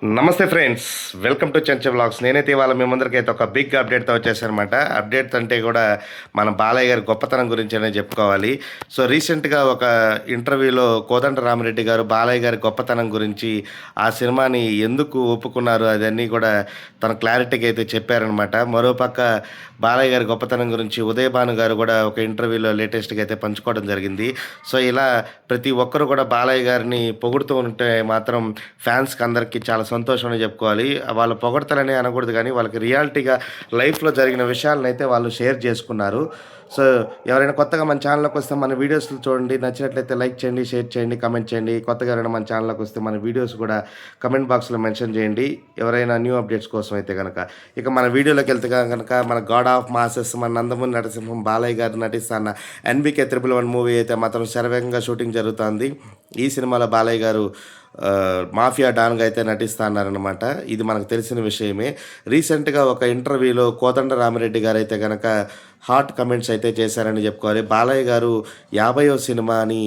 నమస్తే friends, welcome to చెంచ vlogs. నేనైతే ఇవాళ మీ ముందరికైతే ఒక బిగ్ అప్డేట్తో వచ్చేసానమాట. అప్డేట్ అంటే కూడా మన బాలయ్య గారి గొప్పతనం గురించనే చెప్పుకోవాలి. సో రీసెంట్గా ఒక ఇంటర్వ్యూలో కోదండ రామిరెడ్డి గారు బాలయ్య గారి గొప్పతనం గురించి, ఆ సినిమాని ఎందుకు ఒప్పుకున్నారు అదన్నీ కూడా తన క్లారిటీగా అయితే చెప్పారనమాట. మరోపక్క బాలయ్య గారి గొప్పతనం గురించి ఉదయ్ భాను గారు కూడా ఒక ఇంటర్వ్యూలో లేటెస్ట్గా అయితే పంచుకోవడం జరిగింది. సో ఇలా ప్రతి ఒక్కరు కూడా బాలయ్య గారిని పొగుడుతూ ఉంటే మాత్రం ఫ్యాన్స్కి అందరికీ చాలా సంతోషం అని చెప్పుకోవాలి. వాళ్ళు పొగడతలని అనకూడదు కానీ వాళ్ళకి రియాలిటీగా లైఫ్లో జరిగిన విషయాలను అయితే వాళ్ళు షేర్ చేసుకున్నారు. సో ఎవరైనా కొత్తగా మన ఛానల్లోకి వస్తే మన వీడియోస్లు చూడండి, నచ్చినట్లయితే లైక్ చేయండి, షేర్ చేయండి, కమెంట్ చేయండి. కొత్తగా ఎవరైనా మన ఛానల్లోకి వస్తే మన వీడియోస్ కూడా కమెంట్ బాక్స్లో మెన్షన్ చేయండి ఎవరైనా న్యూ అప్డేట్స్ కోసం అయితే కనుక. ఇక మన వీడియోలోకి వెళ్తే కనుక మన గాడ్ ఆఫ్ మాసెస్ మన నందమూరి నరసింహం బాలయ్య గారు నటిస్తున్న ఎన్బికే 111 మూవీ అయితే మాత్రం శరవేగంగా షూటింగ్ జరుగుతుంది. ఈ సినిమాలో బాలయ్య గారు మాఫియా డాన్గా అయితే నటిస్తున్నారనమాట. ఇది మనకు తెలిసిన విషయమే. రీసెంట్గా ఒక ఇంటర్వ్యూలో కోదండ రామిరెడ్డి గారు అయితే కనుక హాట్ కమెంట్స్ అయితే చేశారని చెప్పుకోవాలి. బాలయ్య గారు 50వ సినిమాని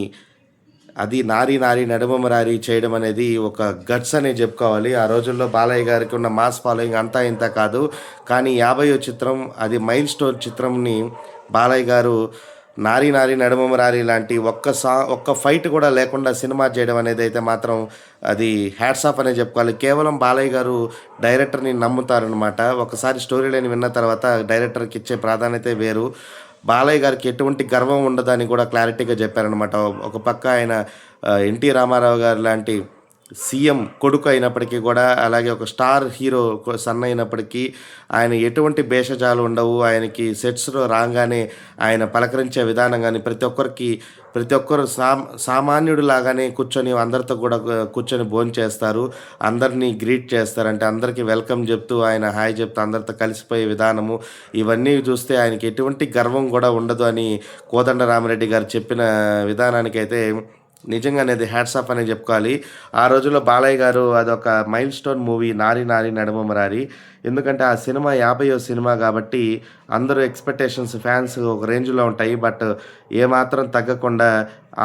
అది నారీ నారీ నడుమరారి చేయడం అనేది ఒక గట్స్ అనే చెప్పుకోవాలి. ఆ రోజుల్లో బాలయ్య గారికి ఉన్న మాస్ ఫాలోయింగ్ అంతా ఇంత కాదు, కానీ 50వ చిత్రం అది మైల్ స్టోన్ చిత్రంని బాలయ్య గారు నారీ నారీ నడుమరారి లాంటి ఒక్క ఫైట్ కూడా లేకుండా సినిమా చేయడం అనేది అయితే మాత్రం అది హ్యాట్స్ ఆఫ్ అనే చెప్పుకోవాలి. కేవలం బాలయ్య గారు డైరెక్టర్ని నమ్ముతారనమాట. ఒకసారి స్టోరీ లైన్ విన్న తర్వాత డైరెక్టర్కి ఇచ్చే ప్రాధాన్యత వేరు. బాలయ్య గారికి ఎటువంటి గర్వం ఉండదని కూడా క్లారిటీగా చెప్పారనమాట. ఒక పక్క ఆయన ఎన్టీ రామారావు గారు లాంటి సీఎం కొడుకు అయినప్పటికీ కూడా, అలాగే ఒక స్టార్ హీరో సన్ అయినప్పటికీ ఆయన ఎటువంటి భేషజాలు ఉండవు. ఆయనకి సెట్స్లో రాగానే ఆయన పలకరించే విధానం కానీ ప్రతి ఒక్కరు సామాన్యుడు లాగానే కూర్చొని అందరితో కూడా కూర్చొని భోంచేస్తారు, అందరినీ గ్రీట్ చేస్తారు. అంటే అందరికీ వెల్కమ్ చెప్తూ ఆయన హాయ్ చెప్తూ అందరితో కలిసిపోయే విధానము, ఇవన్నీ చూస్తే ఆయనకి ఎటువంటి గర్వం కూడా ఉండదు అని కోదండ రామిరెడ్డి గారు చెప్పిన విధానానికైతే నిజంగా అనేది హ్యాట్స్ ఆఫ్ అని చెప్పుకోవాలి. ఆ రోజుల్లో బాలయ్య గారు అదొక మైల్ స్టోన్ మూవీ నారి నారి నడుమరారి. ఎందుకంటే ఆ సినిమా 50వ సినిమా కాబట్టి అందరూ ఎక్స్పెక్టేషన్స్ ఫ్యాన్స్ ఒక రేంజ్లో ఉంటాయి. బట్ ఏమాత్రం తగ్గకుండా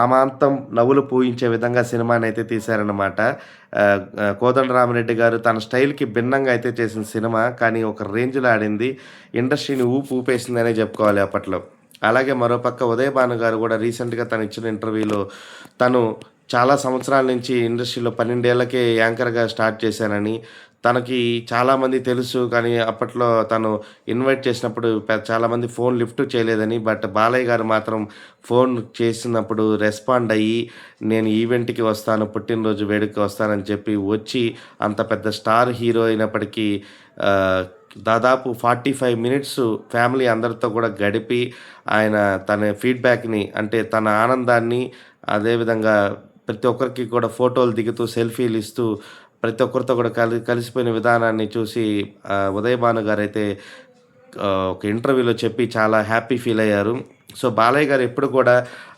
ఆమాంతం నవ్వులు పూయించే విధంగా సినిమాని అయితే తీశారనమాట. కోదండ రామిరెడ్డి గారు తన స్టైల్కి భిన్నంగా అయితే చేసిన సినిమా, కానీ ఒక రేంజ్లో ఆడింది, ఇండస్ట్రీని ఊపేసిందనే చెప్పుకోవాలి అప్పట్లో. అలాగే మరోపక్క ఉదయ్ భాను గారు కూడా రీసెంట్గా తను ఇచ్చిన ఇంటర్వ్యూలో తను చాలా సంవత్సరాల నుంచి ఇండస్ట్రీలో 12 ఏళ్లకే యాంకర్గా స్టార్ట్ చేశానని, తనకి చాలామంది తెలుసు కానీ అప్పట్లో తను ఇన్వైట్ చేసినప్పుడు చాలామంది ఫోన్ లిఫ్ట్ చేయలేదని, బట్ బాలయ్య గారు మాత్రం ఫోన్ చేసినప్పుడు రెస్పాండ్ అయ్యి నేను ఈవెంట్కి వస్తాను, పుట్టినరోజు వేడుకకి వస్తానని చెప్పి వచ్చి అంత పెద్ద స్టార్ హీరో అయినప్పటికీ దాదాపు 45 మినిట్స్ ఫ్యామిలీ అందరితో కూడా గడిపి ఆయన తన ఫీడ్బ్యాక్ని అంటే తన ఆనందాన్ని, అదేవిధంగా ప్రతి ఒక్కరికి కూడా ఫోటోలు దిగుతూ సెల్ఫీలు ఇస్తూ ప్రతి ఒక్కరితో కూడా కలిసిపోయిన విధానాన్ని చూసి ఉదయ్ భాను గారైతే ఒక ఇంటర్వ్యూలో చెప్పి చాలా హ్యాపీ ఫీల్ అయ్యారు. సో బాలయ్య గారు ఎప్పుడు కూడా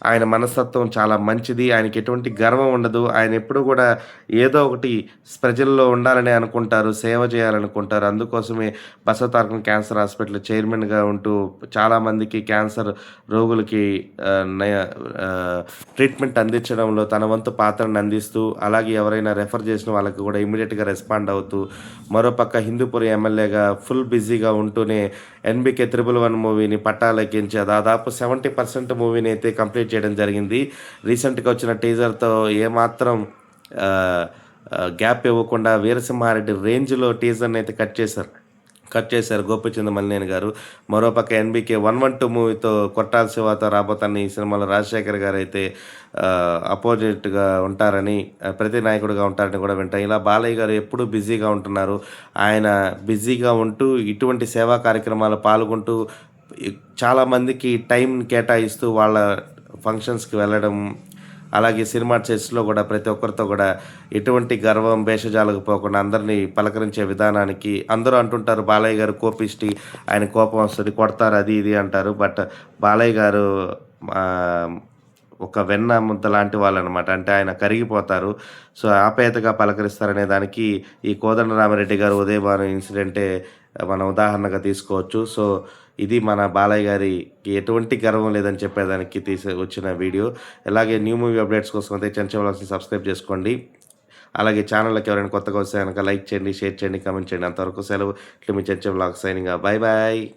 ఆయన మనస్తత్వం చాలా మంచిది, ఆయనకి ఎటువంటి గర్వం ఉండదు. ఆయన ఎప్పుడు కూడా ఏదో ఒకటి ప్రజల్లో ఉండాలని అనుకుంటారు, సేవ చేయాలనుకుంటారు. అందుకోసమే బసవతారకం క్యాన్సర్ హాస్పిటల్ చైర్మన్గా ఉంటూ చాలామందికి క్యాన్సర్ రోగులకి ట్రీట్మెంట్ అందించడంలో తన వంతు పాత్రను అందిస్తూ, అలాగే ఎవరైనా రెఫర్ చేసిన వాళ్ళకి కూడా ఇమీడియట్గా రెస్పాండ్ అవుతూ, మరోపక్క హిందూపురి ఎమ్మెల్యేగా ఫుల్ బిజీగా ఉంటూనే ఎన్బికే 111 మూవీని పట్టాలెక్కించి దాదాపు 70% మూవీని అయితే కంప్లీట్ చేయడం జరిగింది. రీసెంట్గా వచ్చిన టీజర్తో ఏమాత్రం గ్యాప్ ఇవ్వకుండా వీరసింహారెడ్డి రేంజ్లో టీజర్ని అయితే కట్ చేశారు గోపీచంద్ మల్లినేని గారు. మరోపక్క ఎన్బికే 112 మూవీతో కొట్టాల శివతో రాబోతున్న ఈ సినిమాలో రాజశేఖర్ గారు అయితే అపోజిట్గా ఉంటారని, ప్రతినాయకుడిగా ఉంటారని కూడా వింటాం. ఇలా బాలయ్య గారు ఎప్పుడూ బిజీగా ఉంటున్నారు. ఆయన బిజీగా ఉంటూ ఇటువంటి సేవా కార్యక్రమాలు పాల్గొంటూ చాలామందికి టైం కేటాయిస్తూ వాళ్ళ ఫంక్షన్స్కి వెళ్ళడం, అలాగే సినిమా సెట్స్లో కూడా ప్రతి ఒక్కరితో కూడా ఎటువంటి గర్వం భేషజాలకు పోకుండా అందరినీ పలకరించే విధానానికి అందరూ అంటుంటారు బాలయ్య గారు కోపిష్టి, ఆయన కోపం వస్తుంది, కొడతారు, అది ఇది అంటారు. బట్ బాలయ్య గారు ఒక వెన్న ముద్ద లాంటి వాళ్ళు అనమాట. అంటే ఆయన కరిగిపోతారు. సో ఆప్యాయతగా పలకరిస్తారనే దానికి ఈ కోదండ రామిరెడ్డి గారు ఉదయ్ భాను ఇన్సిడెంటే మనం ఉదాహరణగా తీసుకోవచ్చు. సో ఇది మన బాలయ్య గారికి ఎటువంటి గర్వం లేదని చెప్పేదానికి వచ్చిన వీడియో. అలాగే న్యూ మూవీ అప్డేట్స్ కోసం అయితే చెంచా వ్లాగ్స్ని సబ్స్క్రైబ్ చేసుకోండి. అలాగే ఛానల్‌లోకి ఎవరైనా కొత్తగా వస్తే గనక లైక్ చేయండి, షేర్ చేయండి, కామెంట్ చేయండి. అంతవరకు సెలవు. ఇట్లు మీ Chencha vlogs signing off. Bye bye.